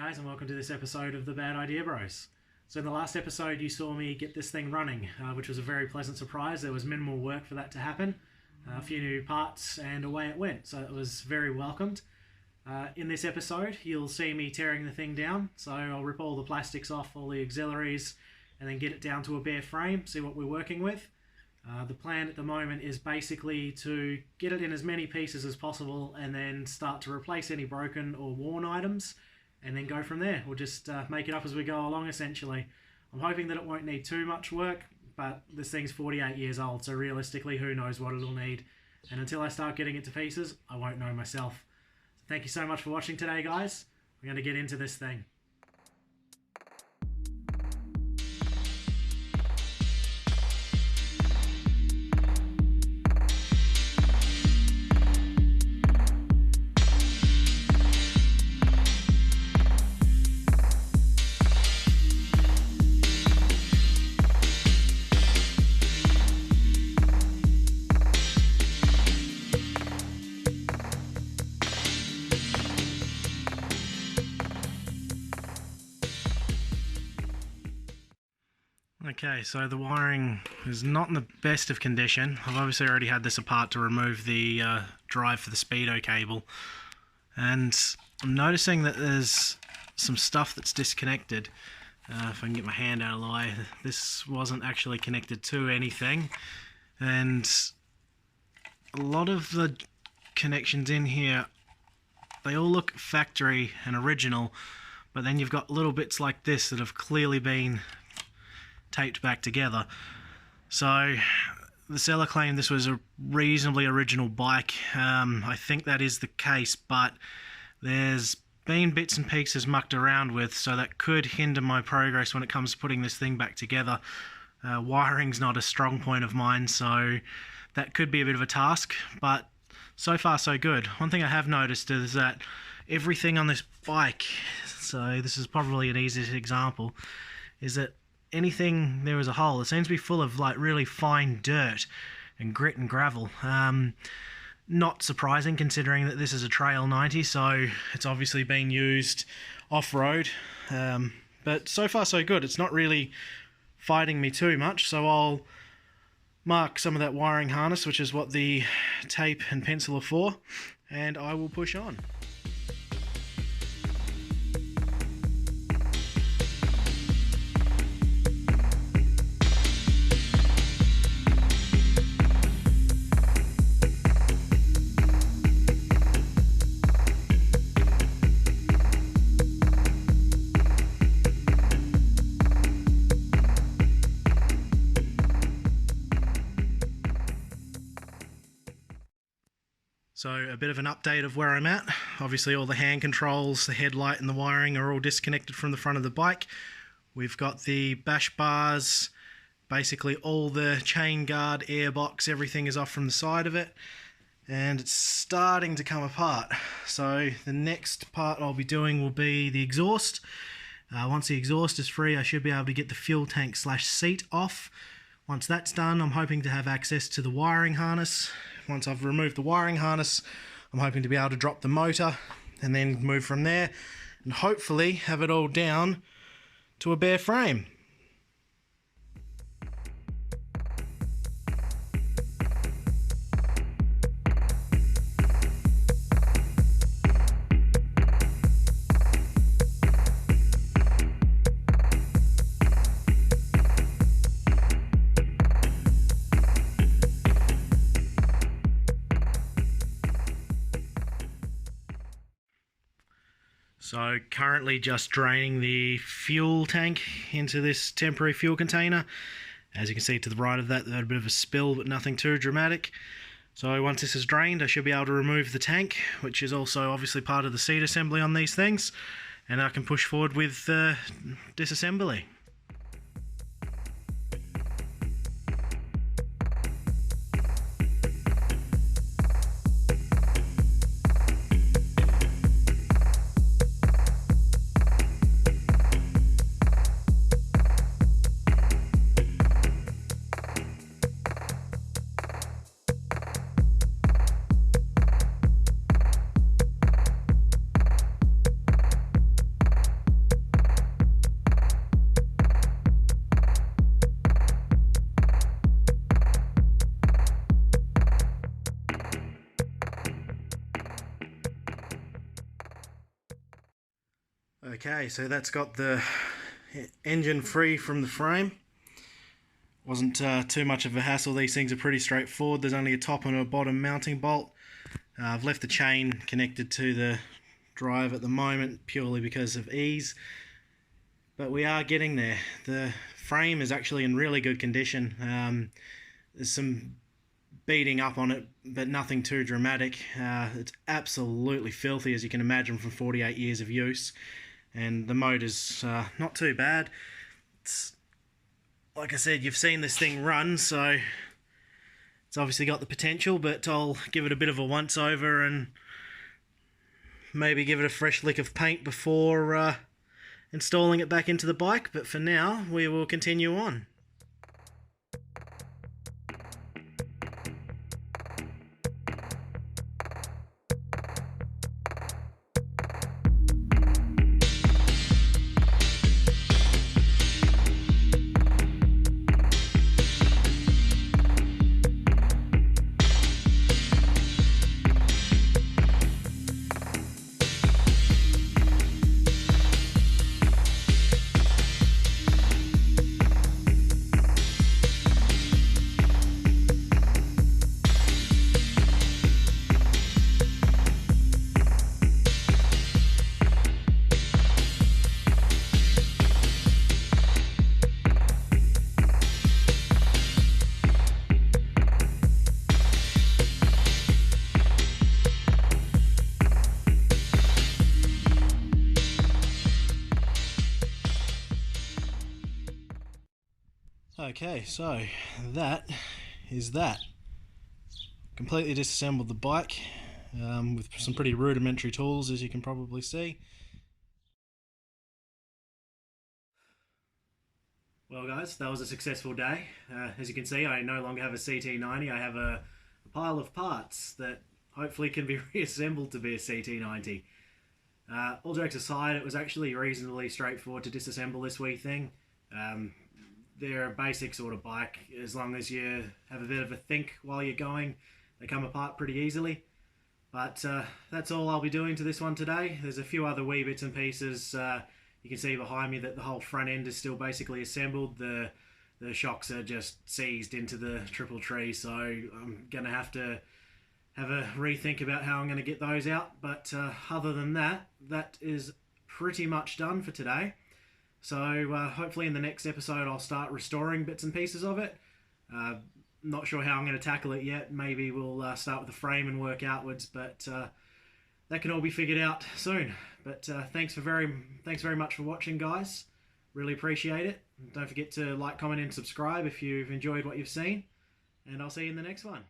guys, and welcome to this episode of the Bad Idea Bros. So in the last episode you saw me get this thing running, which was a very pleasant surprise. There was minimal work for that to happen, a few new parts, and away it went, so it was very welcomed. In this episode you'll see me tearing the thing down, so I'll rip all the plastics off, all the auxiliaries, and then get it down to a bare frame, see what we're working with. The plan at the moment is basically to get it in as many pieces as possible and then start to replace any broken or worn items, and then go from there. We'll just make it up as we go along, essentially. I'm hoping that it won't need too much work, but this thing's 48 years old, so realistically who knows what it'll need. And until I start getting it to pieces, I won't know myself. So thank you so much for watching today, guys. We're going to get into this thing. Okay, so the wiring is not in the best of condition. I've obviously already had this apart to remove the drive for the speedo cable, and I'm noticing that there's some stuff that's disconnected. If I can get my hand out of the way, this wasn't actually connected to anything, and a lot of the connections in here, they all look factory and original, but then you've got little bits like this that have clearly been taped back together. So the seller claimed this was a reasonably original bike. I think that is the case, but there's been bits and pieces mucked around with, so that could hinder my progress when it comes to putting this thing back together. Wiring's not a strong point of mine, so that could be a bit of a task, but so far so good. One thing I have noticed is that everything on this bike, so this is probably an easy example, is that anything there is a hole, it seems to be full of like really fine dirt and grit and gravel. Not surprising considering that this is a Trail 90, so it's obviously been used off-road, but so far so good. It's not really fighting me too much, so I'll mark some of that wiring harness, which is what the tape and pencil are for, and I will push on. So a bit of an update of where I'm at. Obviously all the hand controls, the headlight and the wiring are all disconnected from the front of the bike. We've got the bash bars, basically all the chain guard, airbox, everything is off from the side of it. And it's starting to come apart. So the next part I'll be doing will be the exhaust. Once the exhaust is free, I should be able to get the fuel tank / seat off. Once that's done, I'm hoping to have access to the wiring harness. Once I've removed the wiring harness, I'm hoping to be able to drop the motor and then move from there and hopefully have it all down to a bare frame. So currently just draining the fuel tank into this temporary fuel container. As you can see to the right of that, there's a bit of a spill, but nothing too dramatic. So once this is drained, I should be able to remove the tank, which is also obviously part of the seat assembly on these things, and I can push forward with disassembly. Okay, so that's got the engine free from the frame. Wasn't too much of a hassle. These things are pretty straightforward. There's only a top and a bottom mounting bolt. I've left the chain connected to the drive at the moment purely because of ease, but we are getting there. The frame is actually in really good condition. There's some beating up on it, but nothing too dramatic. It's absolutely filthy, as you can imagine, from 48 years of use, and the motor's not too bad. It's, like I said, you've seen this thing run, so it's obviously got the potential, but I'll give it a bit of a once over and maybe give it a fresh lick of paint before installing it back into the bike. But for now, we will continue on. Okay, so that is that. Completely disassembled the bike with some pretty rudimentary tools, as you can probably see. Well guys, that was a successful day. As you can see, I no longer have a CT90, I have a pile of parts that hopefully can be reassembled to be a CT90. All jokes aside, it was actually reasonably straightforward to disassemble this wee thing. They're a basic sort of bike. As long as you have a bit of a think while you're going, they come apart pretty easily. But that's all I'll be doing to this one today. There's a few other wee bits and pieces. You can see behind me that the whole front end is still basically assembled. The shocks are just seized into the triple tree, so I'm going to have a rethink about how I'm going to get those out. But other than that, that is pretty much done for today. So hopefully in the next episode I'll start restoring bits and pieces of it. Not sure how I'm going to tackle it yet. Maybe we'll start with the frame and work outwards, but that can all be figured out soon. But thanks very much for watching, guys. Really appreciate it. Don't forget to like, comment and subscribe if you've enjoyed what you've seen, and I'll see you in the next one.